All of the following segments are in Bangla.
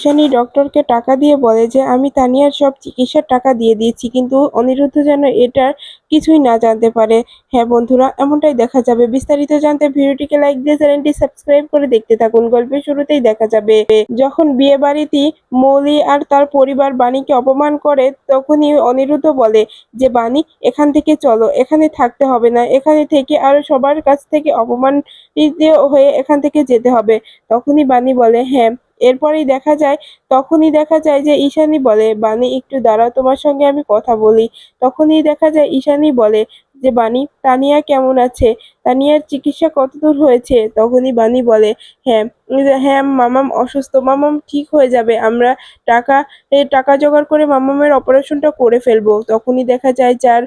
ঈশানী ডক্টরকে টাকা দিয়ে বলে যে আমি তানিয়ার সব চিকিৎসার টাকা দিয়ে দিয়েছি, কিন্তু অনিরুদ্ধ যেন এটার কিছুই না জানতে পারে। হ্যাঁ বন্ধুরা, এমনটাই দেখা যাবে। বিস্তারিত জানতে ভিডিওটিকে লাইক দিয়ে চ্যানেলটি সাবস্ক্রাইব করে দেখতে থাকুন। গল্পের শুরুতেই দেখা যাবে যখন বিয়ে বাড়িতে মৌলি আর তার পরিবার বাণীকে অপমান করে, তখনই অনিরুদ্ধ বলে যে বাণী, এখান থেকে চলো, এখানে থাকতে হবে না, এখানে থেকে আর সবার কাছ থেকে অপমানিত হয়ে এখান থেকে যেতে হবে। তখনই বাণী বলে হ্যাঁ। এরপরেই তখনই দেখা যায় যে ঈশানী বলে, বাণী একটু দাঁড়াও, তোমার সঙ্গে আমি কথা বলি। তখনই দেখা যায় ঈশানী বলে যে বাণী, তানিয়া কেমন আছে, তানিয়ার চিকিৎসা কতদূর হয়েছে? তখনই বাণী বলে হ্যাঁ, হ্যাঁ মামাম অসুস্থ, মামাম ঠিক হয়ে যাবে, আমরা টাকা টাকা জোগাড় করে মামামের অপারেশনটা করে ফেলবো। তখনই দেখা যায় যার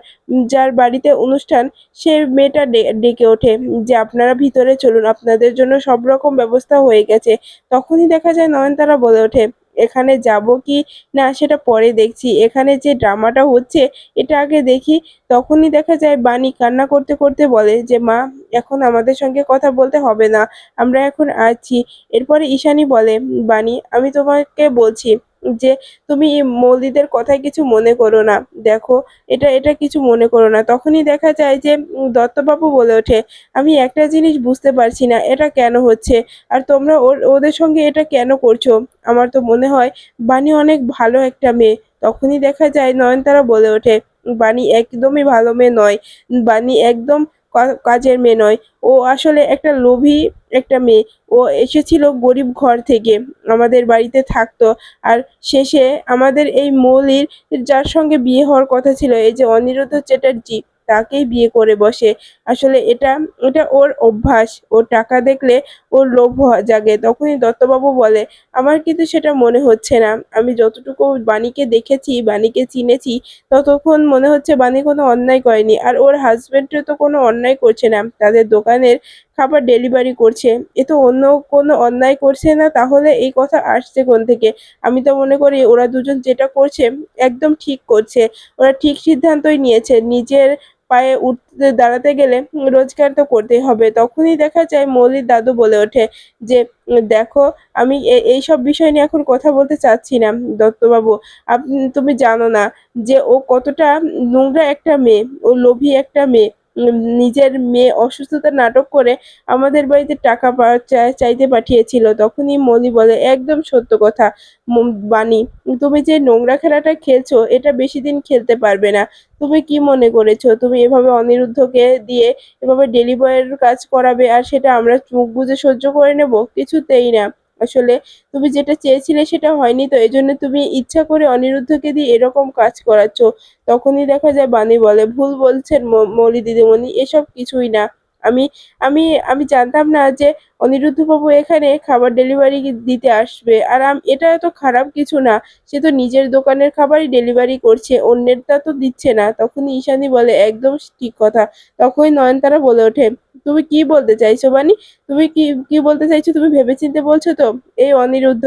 যার বাড়িতে অনুষ্ঠান, সে মেয়েটা ডেকে ওঠে যে আপনারা ভিতরে চলুন, আপনাদের জন্য সব রকম ব্যবস্থা হয়ে গেছে। তখনই দেখা যায় নয়নতারা বলে ওঠে, এখানে যাব কি না সেটা পরে দেখছি, এখানে যে ড্রামাটা হচ্ছে এটা আগে দেখি। তখনই দেখা যায় বাণী কান্না করতে করতে বলে যে মা, এখন আমাদের সঙ্গে কথা বলতে হবে না, আমরা এখন আছি। এরপরে ঈশানী বলে, বাণী আমি তোমাকে বলছি যে তুমি মৌলিদের কথায় কিছু মনে করো না, দেখো এটা এটা কিছু মনে করো না। তখনই দেখা যায় যে দত্তবাবু বলে ওঠে, আমি একটা জিনিস বুঝতে পারছি না, এটা কেন হচ্ছে, আর তোমরা ওদের সঙ্গে এটা কেন করছো? আমার তো মনে হয় বাণী অনেক ভালো একটা মেয়ে। তখনই দেখা যায় নয়নতারা বলে ওঠে, বাণী একদমই ভালো মেয়ে নয়, বাণী একদম কাজের মেয়ে নয়, ও আসলে একটা লোভী একটা মেয়ে। ও এসেছিল গরিব ঘর থেকে, আমাদের বাড়িতে থাকতো, আর শেষে আমাদের এই মৌলির যার সঙ্গে বিয়ে হওয়ার কথা ছিল, এই যে অনিরুদ্ধ চ্যাটার্জি, তাকেই বিয়ে করে বসে। আসলে এটা এটা ওর অভ্যাস, ও টাকা দেখলে ওর লোভ জাগে। তখনই দত্তবাবু বলে, আমার কিন্তু সেটা মনে হচ্ছে না, আমি যতটুকু বাণীকে দেখেছি, বাণীকে চিনেছি, ততক্ষণ মনে হচ্ছে বাণী কোনো অন্যায় করেনি, আর ওর হাজবেন্ডও তো কোনো অন্যায় করছে না, তাদের দোকানের খাবার ডেলিভারি করছে, এ তো অন্য কোনো অন্যায় করছে না, তাহলে এই কথা আসছে কোন থেকে? আমি তো মনে করি ওরা দুজন যেটা করছে একদম ঠিক করছে, ওরা ঠিক সিদ্ধান্তই নিয়েছে। নিজের পায়ে উঠতে দাঁড়াতে গেলে রোজগার তো করতেই হবে। তখনই দেখা যায় মৌলির দাদু বলে ওঠে যে দেখো, আমি এইসব বিষয় নিয়ে এখন কথা বলতে চাচ্ছি না দত্তবাবু, তুমি জানো না যে ও কতটা নোংরা একটা মেয়ে, ও লোভী একটা মেয়ে। নিজের মেয়ে অসুস্থতার নাটক করে আমাদের বাড়িতে টাকা চাইতে পাঠিয়েছিল। তখনই মলি বলে, একদম সত্য কথা বাণী, তুমি যে নোংরা খেলাটা খেলছো এটা বেশি দিন খেলতে পারবে না। তুমি কি মনে করেছো তুমি এভাবে অনিরুদ্ধকে দিয়ে এভাবে ডেলি বয়ের কাজ করাবে আর সেটা আমরা মুখ বুজে সহ্য করে নেব? কিছুতেই না। আসলে তুমি যেটা চেয়েছিলে সেটা হয়নি, তো এজন্য তুমি ইচ্ছা করে অনিরুদ্ধকে দিয়ে এরকম কাজ করাচ্ছ। তখনই দেখা যায় বাণী বলে, ভুল বলছেন মৌলি দিদিমণি, এসব কিছুই না। আমি আমি আমি জানতাম না যে অনিরুদ্ধ বাবু এখানে খাবার ডেলিভারি দিতে আসবে, আর এটা এত খারাপ কিছু না, সে তো নিজের দোকানের খাবারই ডেলিভারি করছে, অন্যেরটা তো দিচ্ছে না। তখনই ঈশানী বলে, একদম ঠিক কথা। তখনই নয়নতারা বলে ওঠে, তুমি কি বলতে চাইছো বানি, তুমি কি কি বলতে চাইছো, তুমি ভেবেচিন্তে বলছো তো? এই অনিরুদ্ধ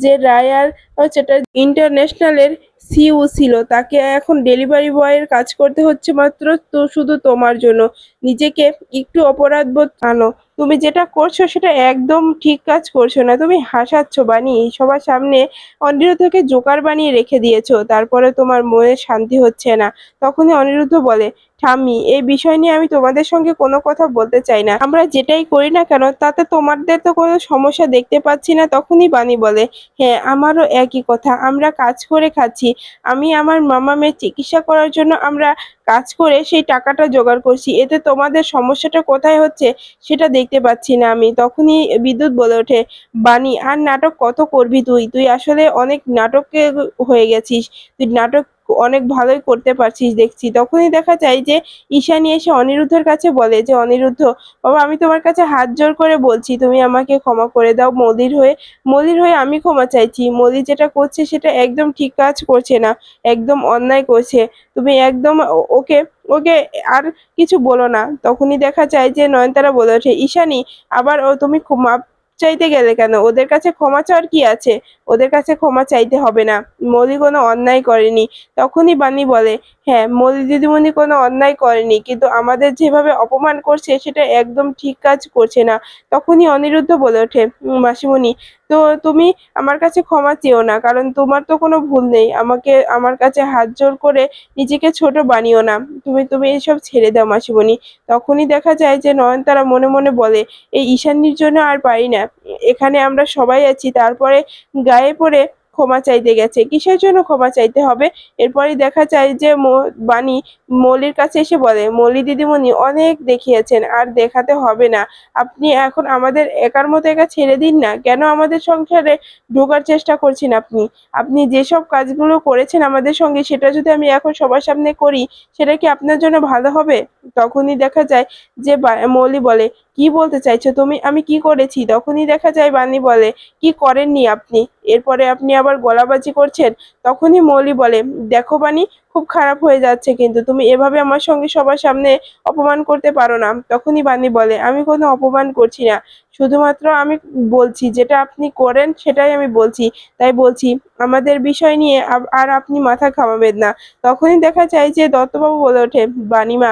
যে রায়ার সেটা ইন্টারন্যাশনালের সিইও ছিল, তাকে এখন ডেলিভারি বয়ের কাজ করতে হচ্ছে মাত্র তো শুধু তোমার জন্য। নিজেকে একটু অপরাধ বোধ আনো, তুমি যেটা করছো সেটা একদম ঠিক কাজ করছো না, তুমি হাসাচ্ছ বানি, সবার সামনে অনিরুদ্ধকে জোকার বানিয়ে রেখে দিয়েছো, তারপরে তোমার মনে শান্তি হচ্ছে না। তখনই অনিরুদ্ধ বলে, ঠাম্মি, এই বিষয় নিয়ে আমি তোমাদের সঙ্গে কোনো কথা বলতে চাই না, আমরা যেটাই করি না কেন তাতে তোমাদের তো কোনো সমস্যা দেখতে পাচ্ছি না। তখনই বানি বলে, হ্যাঁ আমারও একই কথা, আমরা কাজ করে খাচ্ছি, আমি আমার মামামের চিকিৎসা করার জন্য আমরা কাজ করে সেই টাকাটা জোগাড় করছি, এতে তোমাদের সমস্যাটা কোথায় হচ্ছে সেটা দেখতে পাচ্ছি না আমি। তখনই বিদ্যুৎ বলে ওঠে, বানি, আর নাটক কত করবি তুই, তুই আসলে অনেক নাটকে হয়ে গেছিস, তুই নাটক অনেক ভালোই করতে পারছিস দেখছি। তখনই দেখা যায় যে ঈশানী এসে অনিরুদ্ধের কাছে বলে যে, অনিরুদ্ধ বাবা, আমি তোমার কাছে হাত জোর করে বলছি তুমি আমাকে ক্ষমা করে দাও, মলির হয়ে আমি ক্ষমা চাইছি। মলি যেটা করছে সেটা একদম ঠিক কাজ করছে না, একদম অন্যায় করছে। তুমি একদম ওকে ওকে আর কিছু বলো না। তখনই দেখা যায় যে নয়নতারা বলে ওঠে, ঈশানী, আবার তুমি মাপ চাইতে গেলে কেন? ওদের কাছে ক্ষমা চাওয়ার কি আছে? ওদের কাছে ক্ষমা চাইতে হবে না, মলি কোনো অন্যায় করেনি। তখনই বানি বলে, হ্যাঁ মলি দিদিমণি কোনো অন্যায় করেনি, কিন্তু আমাদের যেভাবে অপমান করছে সেটা একদম ঠিক কাজ করছে না। তখনই অনিরুদ্ধ বলে ওঠে, মাসিমণি, তো তুমি আমার কাছে ক্ষমা চেও না, কারণ তোমার তো কোনো ভুল নেই। আমাকে আমার কাছে হাত জোর করে নিজেকে ছোট বানিও না। তুমি এসব ছেড়ে দাও মাসিমণি। তখনই দেখা যায় যে নয়নতারা মনে মনে বলে, এই ঈশানীর জন্য আর পারি না। এখানে আমরা সবাই আছি, তারপরে গায়ে পড়ে ক্ষমা চাইতে গেছে। কিসের জন্য ক্ষমা চাইতে হবে? এরপরই দেখা যায় যে বাণী মৌলির কাছে এসে বলে, মৌলি দিদিমণি অনেক দেখিয়েছেন, আর দেখাতে হবে না। আপনি এখন আমাদের একার মতো একা ছেড়ে দিন না। কেন আমাদের সংসারে ঢোকার চেষ্টা করছেন আপনি? আপনি যেসব কাজগুলো করেছেন আমাদের সঙ্গে, সেটা যদি আমি এখন সবার সামনে করি, সেটা কি আপনার জন্য ভালো হবে? তখনই দেখা যায় যে মৌলি বলে, কি বলতে চাইছো তুমি? আমি কি করেছি? তখনই দেখা যায় বাণী বলে, কি করেননি আপনি? এরপরে আপনি আবার গলাবাজি করছেন। তখনই মৌলি বলে, দেখো বাণী, খুব খারাপ হয়ে যাচ্ছে, কিন্তু তুমি এভাবে আমার সঙ্গে সবার সামনে অপমান করতে পারো না। তখনই বাণী বলে, আমি কোনো অপমান করছি না, শুধুমাত্র আমি বলছি যেটা আপনি করেন সেটাই আমি বলছি। তাই বলছি, আমাদের বিষয় নিয়ে আর আপনি মাথা ঘামাবেন না। তখনই দেখা যায় যে দত্তবাবু বলে ওঠে, বাণীমা,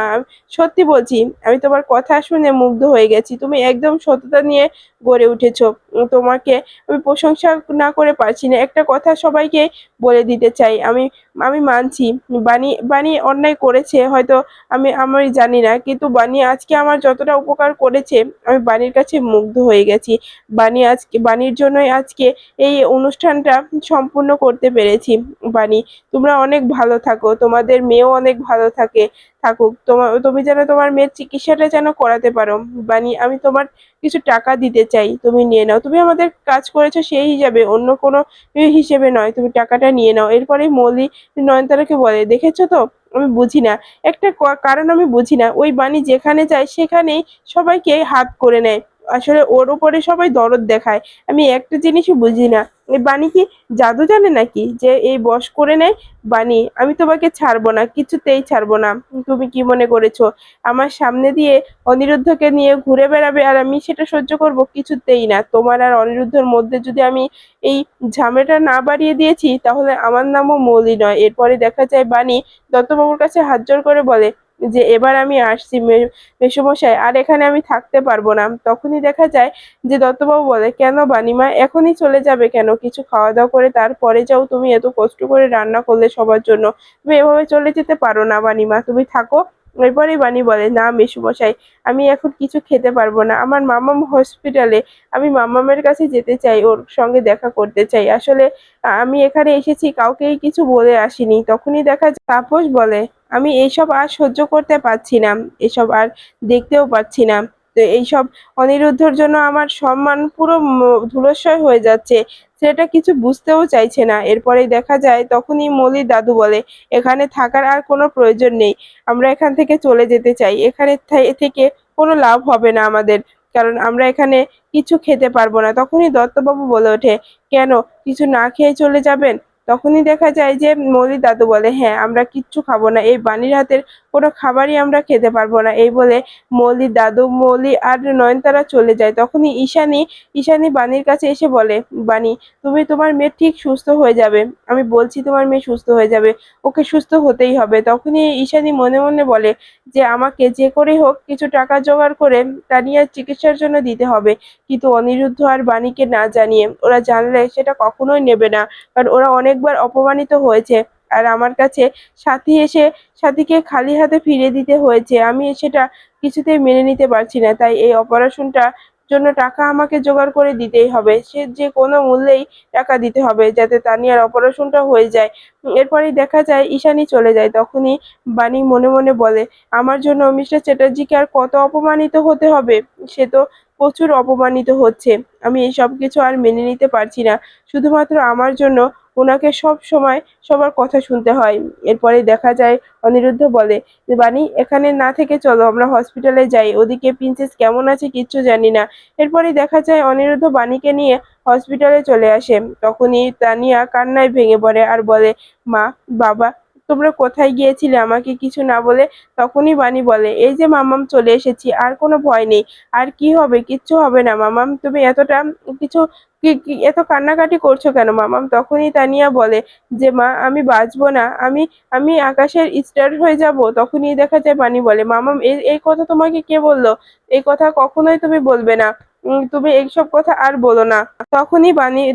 সত্যি বলছি, আমি তোমার কথা শুনে মুগ্ধ হয়ে গেছি। তুমি একদম সততা নিয়ে গড়ে উঠেছো। তোমাকে আমি প্রশংসা না করে পারছি না। একটা কথা সবাইকে বলে দিতে চাই, আমি আমি মানছি বাণী বাণী অন্যায় করেছে, হয়তো আমি জানি না, কিন্তু বাণী আজকে আমার যতটা উপকার করেছে, আমি বাণীর কাছে মুগ্ধ হয়ে গেছি। বাণীর জন্যই আজকে এই অনুষ্ঠানটা সম্পূর্ণ করতে পেরেছি। বাণী, তোমরা অনেক ভালো থাকো, তোমাদের মেয়েও অনেক ভালো থাকুক। তুমি যেন তোমার মেয়ের চিকিৎসাটা যেন করাতে পারো। বাণী, আমি তোমার কিছু টাকা দিতে চাই, তুমি নিয়ে নাও। তুমি আমাদের কাজ করেছো সেই হিসাবে, অন্য কোনো হিসেবে নয়। তুমি টাকাটা নিয়ে নাও। এরপরে মৌলি নয়নতারাকে বলে, দেখেছো তো, আমি বুঝি না, একটা কারণ আমি বুঝি না, ওই বাণী যেখানে যায় সেখানেই সবাইকে হাত করে নেয়। আসলে ওর উপরে সবাই দরদ দেখায়। আমি একটা জিনিসই বুঝি না, এই বাণী কি জাদু জানে নাকি, যে এই বশ করে নেয়? বাণী, আমি তোমাকে ছাড়বো না, কিছুতেই ছাড়বো না। তুমি কি মনে করেছো আমার সামনে দিয়ে অনিরুদ্ধকে নিয়ে ঘুরে বেড়াবে আর আমি সেটা সহ্য করব? কিছুতেই না। তোমার আর অনিরুদ্ধর মধ্যে যদি আমি এই ঝামেলাটা না বাড়িয়ে দিয়েছি, তাহলে আমার নামও মৌলি নয়। এরপরে দেখা যায় বাণী দত্তবাবুর কাছে হাত জোড় করে বলে যে, এবার আমি আসছি মেসোমশাই, আর এখানে আমি থাকতে পারবো না। তখনই দেখা যায় যে দত্তবাবু বলে, কেন বাণীমা, এখনই চলে যাবে কেন? কিছু খাওয়া দাওয়া করে তারপরে যাও। তুমি এত কষ্ট করে রান্না করলে সবার জন্য, তুমি এভাবে চলে যেতে পারো না বাণীমা, তুমি থাকো। এরপরেই বাণী বলে, না মেসোমশাই, আমি এখন কিছু খেতে পারবো না। আমার মামাম হসপিটালে, আমি মামামের কাছে যেতে চাই, ওর সঙ্গে দেখা করতে চাই। আসলে আমি এখানে এসেছি, কাউকেই কিছু বলে আসিনি। তখনই দেখা যায় তাপস বলে, আমি এইসব আর সহ্য করতে পারছি না, এসব আর দেখতেও পাচ্ছি না। তো এইসব অনিরুদ্ধর জন্য আমার সম্মান পুরো ধূলিসাৎ হয়ে যাচ্ছে। ছেলেটা কিছু বুঝতেও চাইছে না। এরপরেই দেখা যায় তখনই মলির দাদু বলে, এখানে থাকার আর কোনো প্রয়োজন নেই, আমরা এখান থেকে চলে যেতে চাই। এখানে থেকে কোনো লাভ হবে না আমাদের, কারণ আমরা এখানে কিছু খেতে পারবো না। তখনই দত্তবাবু বলে ওঠে, কেন, কিছু না খেয়ে চলে যাবেন? তখনই দেখা যায় যে মৌলির দাদু বলে, হ্যাঁ, আমরা কিচ্ছু খাবো না, এই বাণীর হাতের কোনো খাবারই আমরা খেতে পারবো না। এই বলে মৌলির দাদু, মৌলি আর নয়নতারা চলে যায়। তখনই ঈশানী বাণীর কাছে এসে বলে, বাণী, তুমি তোমার মেয়ে ঠিক সুস্থ হয়ে যাবে, আমি বলছি তোমার মেয়ে সুস্থ হয়ে যাবে, ওকে সুস্থ হতেই হবে। তখনই ঈশানী মনে মনে বলে যে আমাকে যে করেই হোক কিছু টাকা জোগাড় করে তানিয়ার চিকিৎসার জন্য দিতে হবে। কিন্তু অনিরুদ্ধ আর বাণীকে না জানিয়ে, ওরা জানলে সেটা কখনোই নেবে না, কারণ ওরা অনেকবার অপমানিত হয়েছে। আর আমার কাছে সাথীকে খালি হাতে ফিরিয়ে দিতে হয়েছে, আমি সেটা কিছুতেই মেনে নিতে পারছি না। তাই এই অপারেশনটা জন্য টাকা আমাকে জোগাড় করে দিতেই হবে, সে যে কোনো মূল্যেই টাকা দিতে হবে, যাতে তানিয়ার অপারেশনটা হয়ে যায়। এরপরেই দেখা যায় ঈশানী চলে যায়। তখনই বাণী মনে মনে বলে, আমার জন্য মিস্টার চ্যাটার্জিকে আর কত অপমানিত হতে হবে? সে তো প্রচুর অপমানিত হচ্ছে। আমি এই সব কিছু আর মেনে নিতে পারছি না। শুধুমাত্র আমার জন্য ওনাকে সব সময় সবার কথা শুনতে হয়। এরপরে দেখা যায় অনিরুদ্ধ বলে যে, বাণী, এখানে না থেকে চলো আমরা হসপিটালে যাই, ওদিকে প্রিন্সেস কেমন আছে কিচ্ছু জানি না। এরপরে দেখা যায় অনিরুদ্ধ বাণীকে নিয়ে হসপিটালে চলে আসে। তখনই তানিয়া কান্নায় ভেঙে পড়ে আর বলে, মা, বাবা, তোমরা কোথায় গিয়েছিলে আমাকে কিছু না বলে? তখনই বাণী বলে, এই যে মামাম চলে এসেছি, আর কোনো ভয় নেই। আর কি হবে, কিচ্ছু হবে না মামাম, তুমি এতটা কিছু এত কান্নাকাটি করছো কেন মামাম? তখনই তানিয়া বলে যে, মা, আমি বাঁচবো না, আমি আমি আকাশের স্টার হয়ে যাব। তখনই দেখা যায় বাণী বলে, মামাম, এই এই কথা তোমাকে কে বললো? এই কথা কখনোই তুমি বলবে না। তুমি এইসব কথা আর বলো না। তখনই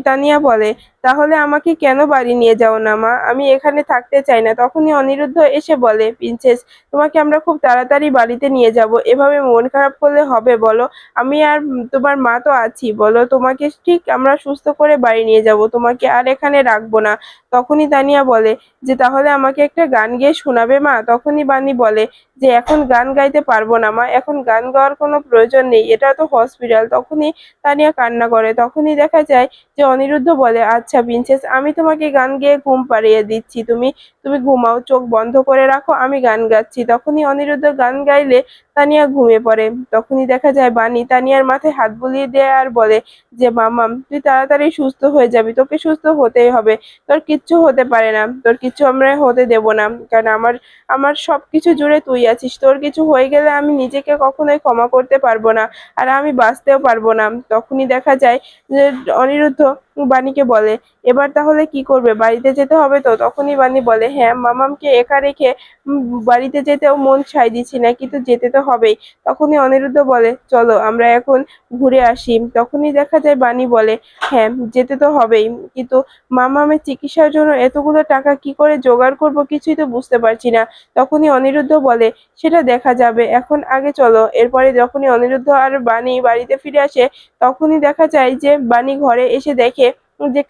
তানিয়া বলে, তাহলে আমাকে কেন বাড়ি নিয়ে যাও না মা, আমি এখানে থাকতে চাই না। তখনই অনিরুদ্ধ এসে বলে, প্রিন্সেস, তোমাকে আমরা খুব তাড়াতাড়ি বাড়িতে নিয়ে যাব, এভাবে মন খারাপ করলে হবে বলো? আমি আর তোমার মা তো আছি, বলো, তোমাকে ঠিক আমরা সুস্থ করে বাড়ি নিয়ে যাব, তোমাকে আর এখানে রাখবো না। তখনই তানিয়া বলে যে, তাহলে আমাকে একটা গান গেয়ে শোনাবে মা? তখনই বানি বলে যে, এখন গান গাইতে পারবো না মা, এখন গান গাওয়ার কোনো প্রয়োজন নেই, এটা তো হসপিটাল। তখনই তানিয়া কান্না করে। তখনই দেখা যায় যে অনিরুদ্ধ বলে, আচ্ছা প্রিন্সেস, আমি তোমাকে গান গেয়ে ঘুম পাড়িয়ে দিচ্ছি, তুমি তুমি ঘুমাও, চোখ বন্ধ করে রাখো, আমি গান গাচ্ছি। তখনই অনিরুদ্ধ গান গাইলে তানিয়া ঘুমিয়ে পড়ে। তখনই দেখা যায় বানি তানিয়ার মাথায় হাত বুলিয়ে দেয় আর বলে যে, মামাম, তুই তাড়াতাড়ি সুস্থ হয়ে যাবি, তোকে সুস্থ হতেই হবে, তোর কিচ্ছু হতে পারে না, তোর কিচ্ছু আমরা হতে দেব না, কারণ আমার আমার সবকিছু জুড়ে তুই আছিস, তোর কিছু হয়ে গেলে আমি নিজেকে কখনোই ক্ষমা করতে পারবো না, আর আমি বাঁচতেও পারবো না। তখনই দেখা যায় যে অনিরুদ্ধ বাণীকে বলে, এবার তাহলে কি করবে, বাড়িতে যেতে হবে তো? তখনই বাণী বলে, হ্যাঁ, মামামকে একা রেখে বাড়িতে যেতেও মন সায় দিচ্ছি না, কিন্তু যেতে তো হবেই। তখনই অনিরুদ্ধ বলে, চলো আমরা এখন ঘুরে আসি। তখনই দেখা যায় বাণী বলে, হ্যাঁ, যেতে তো হবেই, কিন্তু মামামের চিকিৎসার জন্য এতগুলো টাকা কি করে জোগাড় করব, কিছুই তো বুঝতে পারছি না। তখনই অনিরুদ্ধ বলে, সেটা দেখা যাবে, এখন আগে চলো। এরপরে যখনই অনিরুদ্ধ আর বাণী বাড়িতে ফিরে আসে, তখনই দেখা যায় যে বাণী ঘরে এসে দেখে যে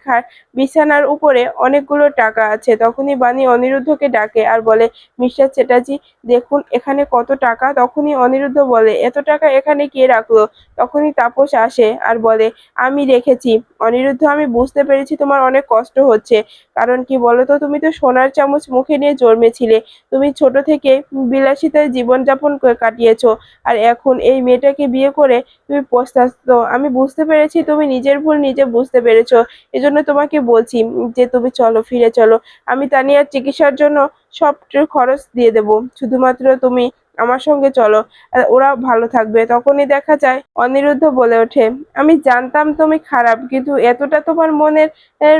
বিছানার উপরে অনেকগুলো টাকা আছে। তখনই বাণী অনিরুদ্ধকে ডাকে আর বলে, মিস্টার চ্যাটার্জি, দেখুন এখানে কত টাকা। তখনই অনিরুদ্ধ বলে, এত টাকা এখানে কে রাখলো? তখনই তাপস আসে আর বলে, আমি রেখেছি। অনিরুদ্ধ, আমি বুঝতে পেরেছি তোমার অনেক কষ্ট হচ্ছে, কারণ কি বলতো, তুমি তো সোনার চামচ মুখে নিয়ে জন্মেছিলে, তুমি ছোট থেকে বিলাসিতায় জীবনযাপন কাটিয়েছো, আর এখন এই মেয়েটাকে বিয়ে করে তুমি পস্তাচ্ছ। আমি বুঝতে পেরেছি তুমি নিজের ভুল নিজে বুঝতে পেরেছো, এজন্য তোমাকে বলছি যে তুমি চলো, ফিরে চলো। আমি তানিয়ার চিকিৎসার জন্য সব খরচ দিয়ে দেব, শুধুমাত্র তুমি আমার সঙ্গে চলো, আর ওরা ভালো থাকবে। তখনই দেখা যায় অনিরুদ্ধ বলে ওঠে, আমি জানতাম তুমি খারাপ, কিন্তু এতটা তোমার মনের এর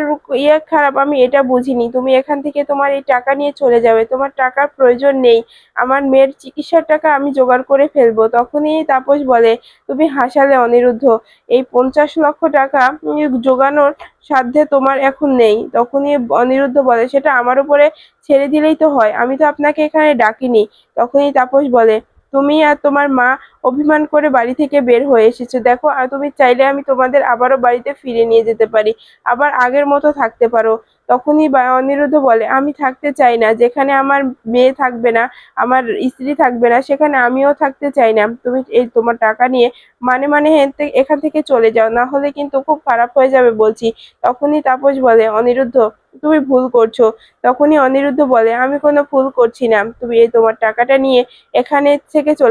খারাপ আমি এটা বুঝিনি। তুমি এখান থেকে তোমার এই টাকা নিয়ে চলে যাবে, তোমার টাকার প্রয়োজন নেই, আমার মেয়ের চিকিৎসার টাকা আমি জোগাড় করে ফেলবো। তখনই তাপস বলে, তুমি হাসালে অনিরুদ্ধ, এই 50 লক্ষ টাকা জোগানোর সাধ্যে তোমার এখন নেই। তখনই অনিরুদ্ধ বলে, সেটা আমার উপরে ছেড়ে দিলেই তো হয়, আমি তো আপনাকে এখানে ডাকিনি। তখনই তাপস বলে, তুমি আর তোমার মা অভিমান করে বাড়ি থেকে বের হয়ে এসেছো, দেখো, আর তুমি চাইলে আমি তোমাদের আবারও বাড়িতে ফিরে নিয়ে যেতে পারি, আবার আগের মতো থাকতে পারো। তখনই অনিরুদ্ধ বলে, আমি থাকতে চাই না, যেখানে আমার মেয়ে থাকবে না, আমার স্ত্রী থাকবে না, সেখানে আমিও থাকতে চাই না। তুমি এই তোমার টাকা নিয়ে মানে এখান থেকে চলে যাও, না হলে কিন্তু খুব খারাপ হয়ে যাবে বলছি। তখনই তাপস বলে, অনিরুদ্ধ, তুমি ভুল করছো। তখনই অনিরুদ্ধ বলে, আমি কোনো ভুল করছি না, তুমি এই তোমার টাকাটা নিয়ে এখানে থেকে চলে